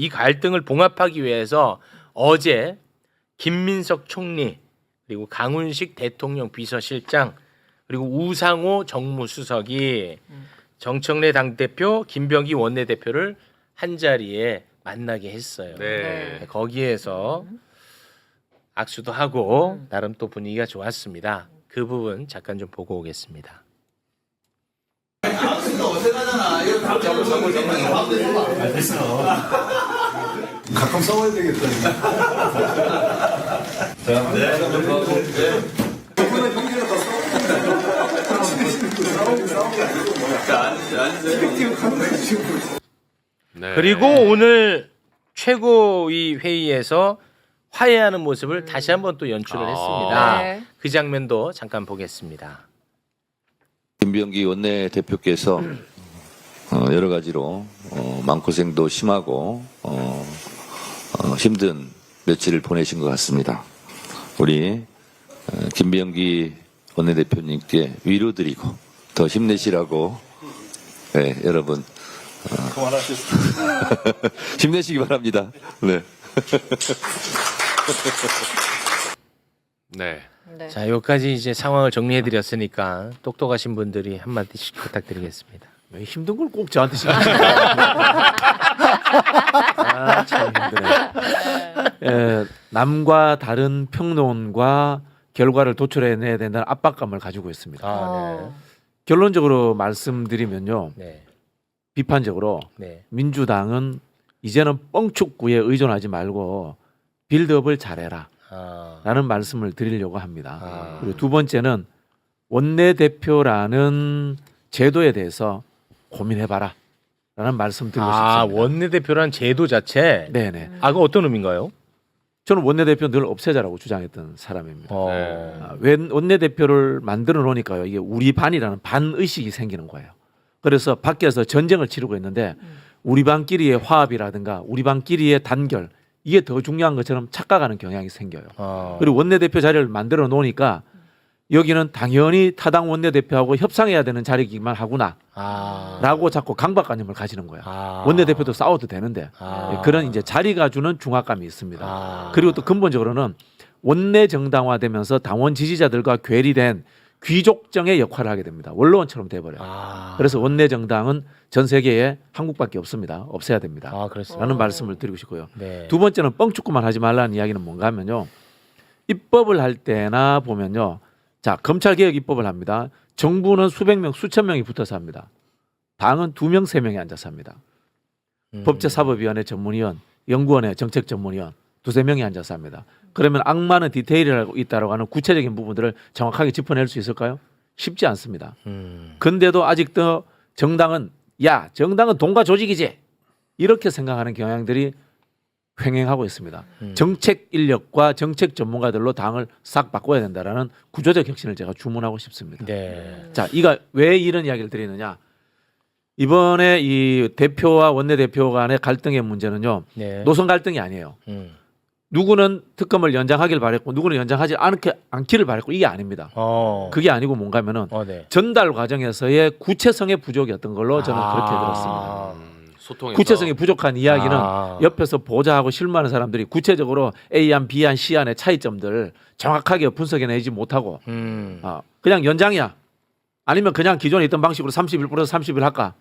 이 갈등을 봉합하기 위해서 어제 김민석 총리 그리고 강훈식 대통령 비서실장 그리고 우상호 정무수석이 정청래 당대표, 김병기 원내대표를 한 자리에 만나게 했어요. 네. 거기에서 악수도 하고 나름 또 분위기가 좋았습니다. 그 부분 잠깐 좀 보고 오겠습니다. 가끔 싸워야 되겠다. 네. 그리고 오늘 최고위 회의에서 화해하는 모습을 다시 한번 또 연출을 했습니다. 네. 그 장면도 잠깐 보겠습니다. 김병기 원내대표께서 여러 가지로 마음고생도 심하고 힘든 며칠을 보내신 것 같습니다. 우리 김병기 원내대표님께 위로드리고 더 힘내시라고 네, 여러분 힘내시기 바랍니다. 네. 네. 네. 자, 여기까지 이제 상황을 정리해드렸으니까 똑똑하신 분들이 한마디씩 부탁드리겠습니다. 왜 힘든 걸 꼭 저한테 시키세요? 아, 참 힘드네. 남과 다른 평론과 결과를 도출해내야 된다는 압박감을 가지고 있습니다. 아, 결론적으로 말씀드리면요. 네. 비판적으로 네. 민주당은 이제는 뻥축구에 의존하지 말고 빌드업을 잘해라 아, 라는 말씀을 드리려고 합니다. 아. 그리고 두 번째는 원내대표라는 제도에 대해서 고민해봐라 라는 말씀 드리고 아, 싶습니다. 원내대표란 제도 자체? 네네. 아, 그 어떤 의미인가요? 저는 원내대표 늘 없애자라고 주장했던 사람입니다. 어. 아, 원내대표를 만들어 놓으니까요. 이게 우리 반이라는 반의식이 생기는 거예요. 그래서 밖에서 전쟁을 치르고 있는데 우리 반끼리의 화합이라든가 우리 반끼리의 단결 이게 더 중요한 것처럼 착각하는 경향이 생겨요. 그리고 원내대표 자리를 만들어 놓으니까 여기는 당연히 타당 원내대표하고 협상해야 되는 자리이기만 하구나 라고 자꾸 강박관념을 가지는 거야. 원내대표도 싸워도 되는데 그런 이제 자리가 주는 중압감이 있습니다. 그리고 또 근본적으로는 원내 정당화되면서 당원 지지자들과 괴리된 귀족정의 역할을 하게 됩니다. 원로원처럼 돼버려요. 그래서 원내 정당은 전 세계에 한국밖에 없습니다. 없애야 됩니다. 그렇습니다. 라는 말씀을 드리고 싶고요. 네. 두 번째는 뻥축구만 하지 말라는 이야기는 뭔가 하면요. 입법을 할 때나 보면요. 자, 검찰개혁 입법을 합니다. 정부는 수백 명, 수천 명이 붙어서 합니다. 당은 2명, 3명이 앉아서 합니다. 법제사법위원회 전문위원, 연구원의 정책전문위원 2-3명이 앉아서 합니다. 그러면 악마는 디테일이 있다고 하는 구체적인 부분들을 정확하게 짚어낼 수 있을까요? 쉽지 않습니다. 근데도 아직도 정당은 정당은 조직이지 이렇게 생각하는 경향들이 횡행하고 있습니다. 정책 인력과 정책 전문가들로 당을 싹 바꿔야 된다라는 구조적 혁신을 제가 주문하고 싶습니다. 네. 자, 왜 이런 이야기를 드리느냐? 이번에 이 대표와 원내대표 간의 갈등의 문제는요. 네. 노선 갈등이 아니에요. 누구는 특검을 연장하길 바랬고 누구는 연장하지 않기를 바랬고 이게 아닙니다. 그게 아니고 뭔가 하면은 네. 전달 과정에서의 구체성의 부족이었던 걸로 저는 그렇게 들었습니다. 소통에서 구체성이 부족한 이야기는 옆에서 보좌하고 실무하는 사람들이 구체적으로 A안, B안, C안의 차이점들 정확하게 분석해내지 못하고 그냥 연장이야. 아니면 그냥 기존에 있던 방식으로 31 플러스 30을 할까.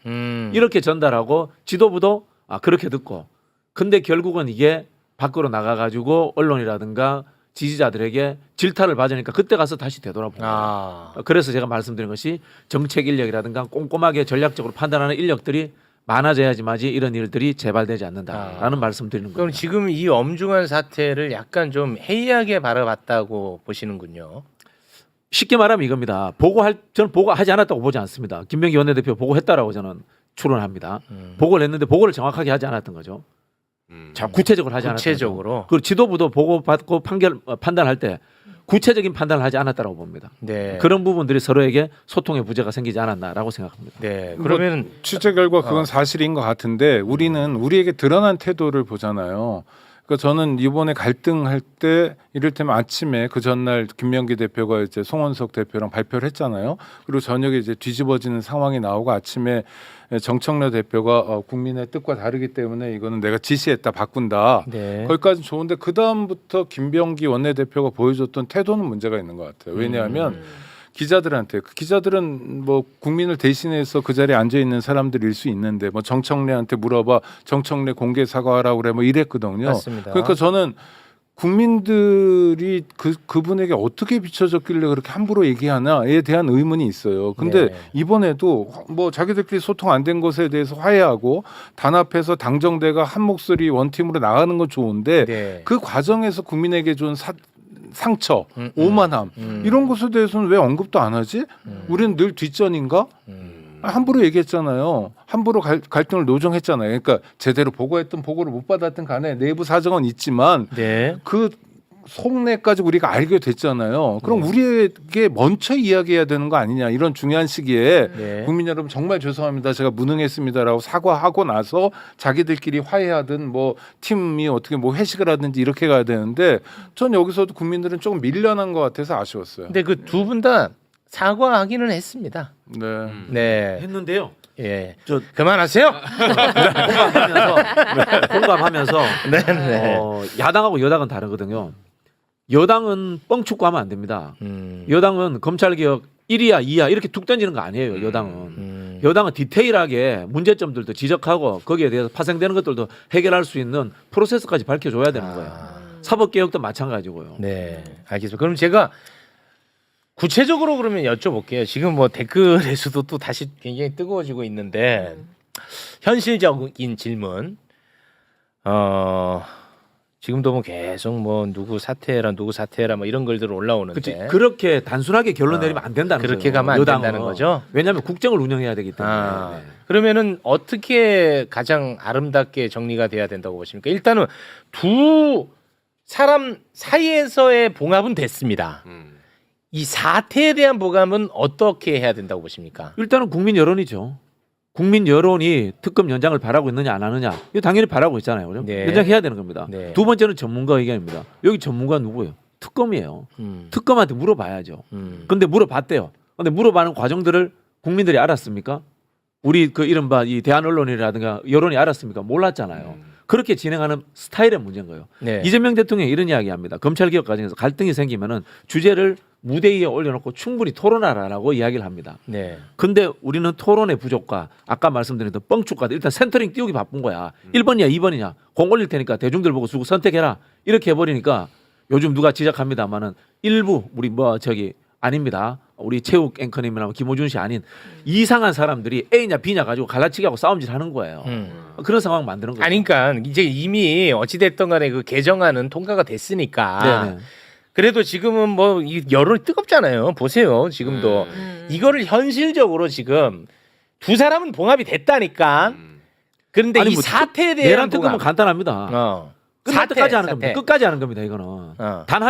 이렇게 전달하고 지도부도 그렇게 듣고 근데 결국은 이게 밖으로 나가가지고 언론이라든가 지지자들에게 질타를 받으니까 그때 가서 다시 되돌아봅니다. 그래서 제가 말씀드린 것이 정책 인력이라든가 꼼꼼하게 전략적으로 판단하는 인력들이 많아져야지만이 이런 일들이 재발되지 않는다라는 말씀드리는 그럼 겁니다. 지금 이 엄중한 사태를 약간 좀 해이하게 바라봤다고 보시는군요. 쉽게 말하면 이겁니다. 저는 보고하지 않았다고 보지 않습니다. 김병기 원내대표 보고했다라고 저는 추론합니다. 보고를 했는데 보고를 정확하게 하지 않았던 거죠. 자, 구체적으로 하지 않았던 거죠. 그리고 지도부도 보고받고 판단할 때 구체적인 판단을 하지 않았다고 봅니다. 네. 그런 부분들이 서로에게 소통의 부재가 생기지 않았나라고 생각합니다. 네. 그러면 취재 결과 그건 사실인 것 같은데 우리는 우리에게 드러난 태도를 보잖아요. 그러니까 저는 이번에 갈등할 때 이를테면 아침에 그 전날 김명기 대표가 이제 송원석 대표랑 발표를 했잖아요. 그리고 저녁에 이제 뒤집어지는 상황이 나오고 아침에 정청래 대표가 국민의 뜻과 다르기 때문에 이거는 내가 지시했다 바꾼다. 네. 거기까지는 좋은데 그 다음부터 김병기 원내대표가 보여줬던 태도는 문제가 있는 것 같아요. 왜냐하면 기자들한테 그 기자들은 뭐 국민을 대신해서 그 자리에 앉아 있는 사람들일 수 있는데 뭐 정청래한테 물어봐 정청래 공개 사과하라고 그래 뭐 이랬거든요. 맞습니다. 그러니까 저는 국민들이 그분에게 어떻게 비춰졌길래 그렇게 함부로 얘기하나에 대한 의문이 있어요. 근데 네. 이번에도 뭐 자기들끼리 소통 안 된 것에 대해서 화해하고 단합해서 당정대가 한 목소리 원팀으로 나가는 건 좋은데 네. 그 과정에서 국민에게 준 상처, 오만함 이런 것에 대해서는 왜 언급도 안 하지? 우리는 늘 뒷전인가? 함부로 얘기했잖아요. 함부로 갈등을 노정했잖아요. 그러니까 제대로 보고했든 보고를 못 받았든 간에 내부 사정은 있지만 네. 그 속내까지 우리가 알게 됐잖아요. 그럼 우리에게 먼저 이야기해야 되는 거 아니냐. 이런 중요한 시기에 네. 국민 여러분 정말 죄송합니다. 제가 무능했습니다라고 사과하고 나서 자기들끼리 화해하든 뭐 팀이 어떻게 뭐 회식을 하든지 이렇게 가야 되는데 전 여기서도 국민들은 조금 밀려난 것 같아서 아쉬웠어요. 근데 그 두 분 다 사과하기는 했습니다. 네. 네. 했는데요. 예. 저 그만하세요. 공감하면서 네, 네. 야당하고 여당은 다르거든요. 여당은 뻥축구하면 안 됩니다. 여당은 검찰개혁 1이야 2야 이렇게 툭 던지는 거 아니에요. 여당은. 여당은 디테일하게 문제점들도 지적하고 거기에 대해서 파생되는 것들도 해결할 수 있는 프로세스까지 밝혀줘야 되는 거예요. 사법개혁도 마찬가지고요. 네. 알겠습니다. 그럼 제가 구체적으로 그러면 여쭤볼게요. 지금 뭐 댓글에서도 또 다시 굉장히 뜨거워지고 있는데 현실적인 질문. 지금도 뭐 계속 뭐 누구 사퇴해라 뭐 이런 글들 올라오는데 그치? 그렇게 단순하게 결론 내리면 안 된다는 거예요. 그렇게 가면 안 여당은. 된다는 거죠. 왜냐하면 국정을 운영해야 되기 때문에. 네. 그러면은 어떻게 가장 아름답게 정리가 돼야 된다고 보십니까? 일단은 두 사람 사이에서의 봉합은 됐습니다. 이 사태에 대한 봉합은 어떻게 해야 된다고 보십니까? 일단은 국민 여론이죠. 국민 여론이 특검 연장을 바라고 있느냐 안 하느냐 이거 당연히 바라고 있잖아요. 그죠? 네. 연장해야 되는 겁니다. 네. 두 번째는 전문가 의견입니다. 여기 전문가 누구예요? 특검이에요. 특검한테 물어봐야죠. 근데 물어봤대요. 근데 물어봐는 과정들을 국민들이 알았습니까? 우리 그 이른바 이 대한 언론이라든가 여론이 알았습니까? 몰랐잖아요. 그렇게 진행하는 스타일의 문제인 거예요. 네. 이재명 대통령이 이런 이야기합니다. 검찰개혁 과정에서 갈등이 생기면은 주제를 무대 위에 올려놓고 충분히 토론하라라고 이야기를 합니다. 네. 근데 우리는 토론의 부족과 아까 말씀드린 뻥축과 일단 센터링 띄우기 바쁜 거야. 1번이냐 2번이냐 공 올릴 테니까 대중들 보고 수고 선택해라 이렇게 해버리니까 요즘 누가 지적합니다마는 일부 우리 뭐 저기 아닙니다. 우리 체육 앵커님이나 김호준 씨 아닌 이상한 사람들이 A냐 B냐 가지고 갈라치기하고 싸움질 하는 거예요. 그런 상황 만드는 거죠. 아니 그러니까 이제 이미 어찌됐든 간에 그 개정안은 통과가 됐으니까 네네. 그래도 지금은 뭐 이 여론이 뜨겁잖아요. 보세요. 지금도 이거를 현실적으로 지금 두 사람은 봉합이 됐다니까. 그런데 아니, 이 뭐 사태에 대한 내란 특검은 봉합. 간단합니다. 끝날 때까지 하는 겁니다. 끝까지 하는 겁니다. 이거는 단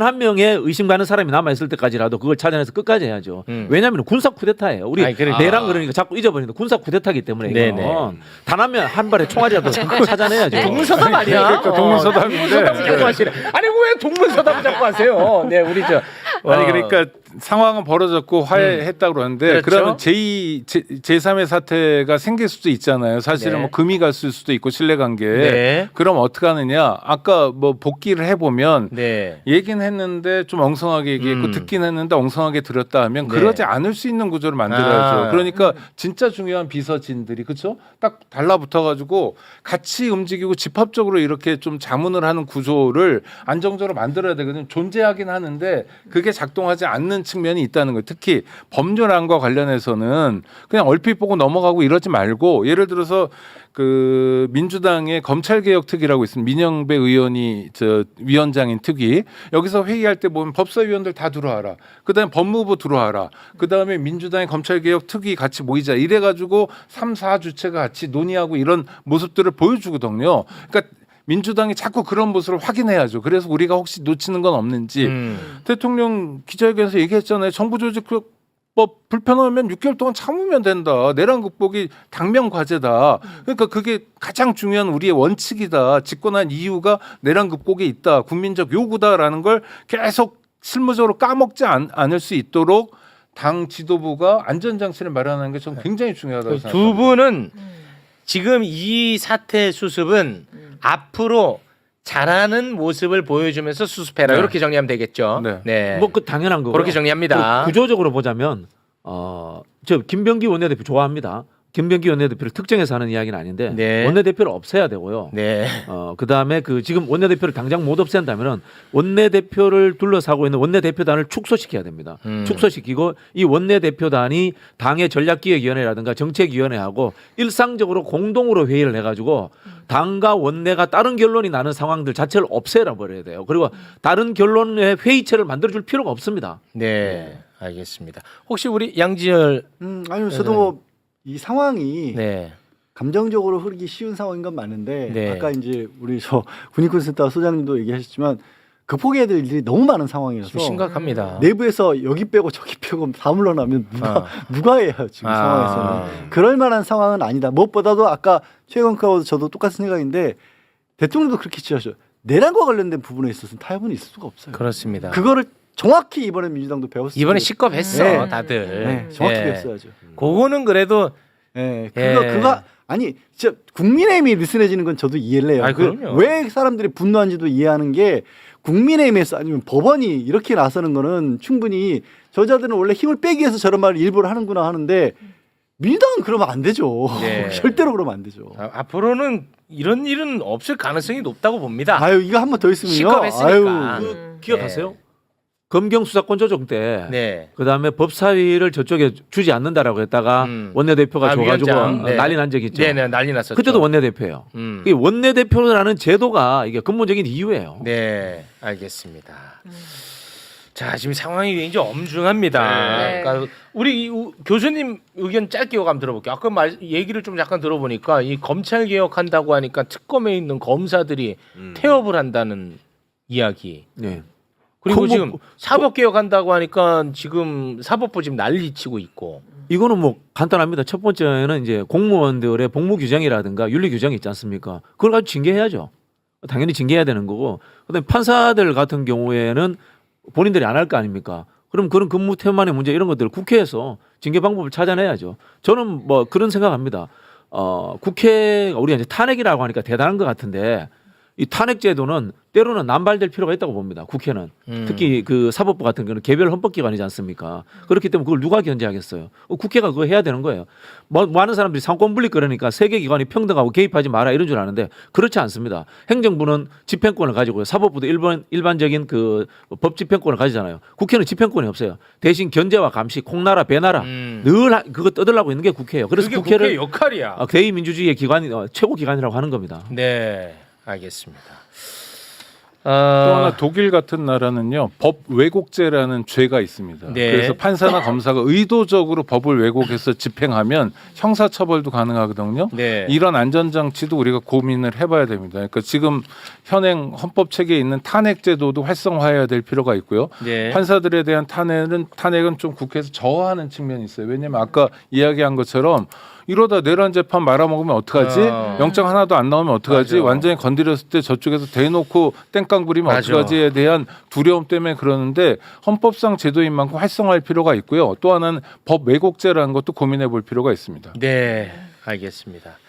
한 명의 의심 가는 사람이 남아 있을 때까지라도 그걸 찾아내서 끝까지 해야죠. 왜냐하면 군사 쿠데타예요. 우리 아니, 그러니까. 내란 그러니까 자꾸 잊어버리는데 군사 쿠데타기 때문에 네네. 이거는 단 한 명 한 발에 총알이라도 찾아내야죠. 동문서답 아니야? 그러니까 동문서답인데. 동문서답을 자꾸 하시네. 아니 왜 동문서답을 자꾸 하세요? 네, 우리 저 아니 그러니까 상황은 벌어졌고 화해했다고 그러는데 그렇죠. 그러면 제3의 사태가 생길 수도 있잖아요. 사실은 네. 뭐 금이 갔을 수도 있고 신뢰관계에. 네. 그럼 어떻게 하느냐. 아까 뭐 복귀를 해보면 네. 얘기는 했는데 좀 엉성하게 얘기했고 듣긴 했는데 엉성하게 들었다 하면 네. 그러지 않을 수 있는 구조를 만들어야죠. 아. 그러니까 진짜 중요한 비서진들이 그렇죠? 딱 달라붙어가지고 같이 움직이고 집합적으로 이렇게 좀 자문을 하는 구조를 안정적으로 만들어야 되거든요. 존재하긴 하는데 그게 작동하지 않는 측면이 있다는 거예요. 특히 법률안과 관련해서는 그냥 얼핏 보고 넘어가고 이러지 말고 예를 들어서 그 민주당의 검찰개혁 특위라고 있습니다. 민영배 의원이 저 위원장인 특위. 여기서 회의할 때 보면 법사위원들 다 들어와라. 그다음에 법무부 들어와라. 그다음에 민주당의 검찰개혁 특위 같이 모이자. 이래가지고 3, 4주체가 같이 논의하고 이런 모습들을 보여주거든요. 그러니까 민주당이 자꾸 그런 모습을 확인해야죠. 그래서 우리가 혹시 놓치는 건 없는지 대통령 기자회견에서 얘기했잖아요. 정부조직법 불편하면 6개월 동안 참으면 된다. 내란 극복이 당면 과제다. 그러니까 그게 가장 중요한 우리의 원칙이다. 집권한 이유가 내란 극복에 있다. 국민적 요구다라는 걸 계속 실무적으로 까먹지 않을 수 있도록 당 지도부가 안전장치를 마련하는 게 저는 굉장히 중요하다고 두 생각합니다. 분은 지금 이 사태 수습은 앞으로 잘하는 모습을 보여주면서 수습해라 네. 이렇게 정리하면 되겠죠. 네. 네. 뭐 그 당연한 거고. 그렇게 정리합니다. 구조적으로 보자면 저 김병기 원내대표 좋아합니다. 김병기 원내대표를 특정해서 하는 이야기는 아닌데 네. 원내대표를 없애야 되고요. 네. 그다음에 그 지금 원내대표를 당장 못 없앤다면은 원내대표를 둘러싸고 있는 원내대표단을 축소시켜야 됩니다. 축소시키고 이 원내대표단이 당의 전략기획위원회라든가 정책위원회하고 일상적으로 공동으로 회의를 해가지고 당과 원내가 다른 결론이 나는 상황들 자체를 없애라 버려야 돼요. 그리고 다른 결론의 회의체를 만들어줄 필요가 없습니다. 네. 알겠습니다. 혹시 우리 양지열 아니요, 저도 뭐 이 상황이 네. 감정적으로 흐르기 쉬운 상황인 건 맞는데 네. 아까 이제 우리 저 군인권센터 소장님도 얘기하셨지만 극복해야 될 일이 너무 많은 상황이어서 좀 심각합니다. 내부에서 여기 빼고 저기 빼고 다 물러나면 누가 해요 지금 상황에서는 그럴 만한 상황은 아니다. 무엇보다도 아까 최경카하고 저도 똑같은 생각인데 대통령도 그렇게 지적하죠. 내란과 관련된 부분에 있어서는 타협은 있을 수가 없어요. 그렇습니다. 그거를 정확히 이번에 민주당도 배웠어요. 이번에 시겁했어 네. 다들. 네, 정확히 네. 배웠어야죠. 그거는 그래도 네, 예. 그거 아니 진짜 국민의힘이 느슨해지는 건 저도 이해를 해요. 아이, 그럼요. 왜 사람들이 분노한지도 이해하는 게 국민의힘에서 아니면 법원이 이렇게 나서는 거는 충분히 저자들은 원래 힘을 빼기 위해서 저런 말을 일부러 하는구나 하는데 민주당은 그러면 안 되죠. 네. 절대로 그러면 안 되죠. 앞으로는 이런 일은 없을 가능성이 높다고 봅니다. 아유 이거 한 번 더 있으면요. 시겁했으니까. 아유, 기억하세요? 검경 수사권 조정 때 네. 그다음에 법사위를 저쪽에 주지 않는다라고 했다가 원내대표가 줘가지고 위원장. 네. 난리 난 적이 있죠. 네네 난리 났었죠. 그때도 원내대표예요. 이 원내대표라는 제도가 이게 근본적인 이유예요. 네, 알겠습니다. 자, 지금 상황이 굉장히 엄중합니다. 네. 그러니까 우리 교수님 의견 짧게 한번 들어볼게요. 아까 얘기를 좀 잠깐 들어보니까 이 검찰 개혁한다고 하니까 특검에 있는 검사들이 태업을 한다는 이야기. 네. 그리고 뭐- 지금 사법 개혁한다고 하니까 지금 사법부 지금 난리치고 있고. 이거는 뭐 간단합니다. 첫 번째는 이제 공무원들의 복무 규정이라든가 윤리 규정이 있지 않습니까? 그걸 가지고 징계해야죠. 당연히 징계해야 되는 거고. 그다음에 판사들 같은 경우에는 본인들이 안 할 거 아닙니까? 그럼 그런 근무 태만의 문제 이런 것들을 국회에서 징계 방법을 찾아내야죠. 저는 뭐 그런 생각합니다. 국회가 우리가 이제 탄핵이라고 하니까 대단한 것 같은데 이 탄핵 제도는 때로는 남발될 필요가 있다고 봅니다. 국회는 특히 그 사법부 같은 경우는 개별 헌법기관이지 않습니까? 그렇기 때문에 그걸 누가 견제하겠어요? 국회가 그거 해야 되는 거예요. 뭐 많은 사람들이 상권 분립 그러니까 세계 기관이 평등하고 개입하지 마라 이런 줄 아는데 그렇지 않습니다. 행정부는 집행권을 가지고요. 사법부도 일반적인 그 법 집행권을 가지잖아요. 국회는 집행권이 없어요. 대신 견제와 감시, 콩나라, 배나라 늘 그거 떠들라고 있는 게 국회예요. 그래서 그게 국회를 국회 역할이야. 대의민주주의의 기관 최고 기관이라고 하는 겁니다. 네, 알겠습니다. 또 하나 독일 같은 나라는요 법 왜곡죄라는 죄가 있습니다. 네. 그래서 판사나 검사가 의도적으로 법을 왜곡해서 집행하면 형사처벌도 가능하거든요. 네. 이런 안전장치도 우리가 고민을 해봐야 됩니다. 그러니까 지금 현행 헌법 체계에 있는 탄핵제도도 활성화해야 될 필요가 있고요. 네. 판사들에 대한 탄핵은 좀 국회에서 저하하는 측면이 있어요. 왜냐하면 아까 이야기한 것처럼 이러다 내란 재판 말아먹으면 어떡하지? 영장 하나도 안 나오면 어떡하지? 맞아. 완전히 건드렸을 때 저쪽에서 대놓고 땡깡 부리면 맞아. 어떡하지에 대한 두려움 때문에 그러는데 헌법상 제도인 만큼 활성화할 필요가 있고요. 또 하나는 법 왜곡죄라는 것도 고민해 볼 필요가 있습니다. 네, 알겠습니다.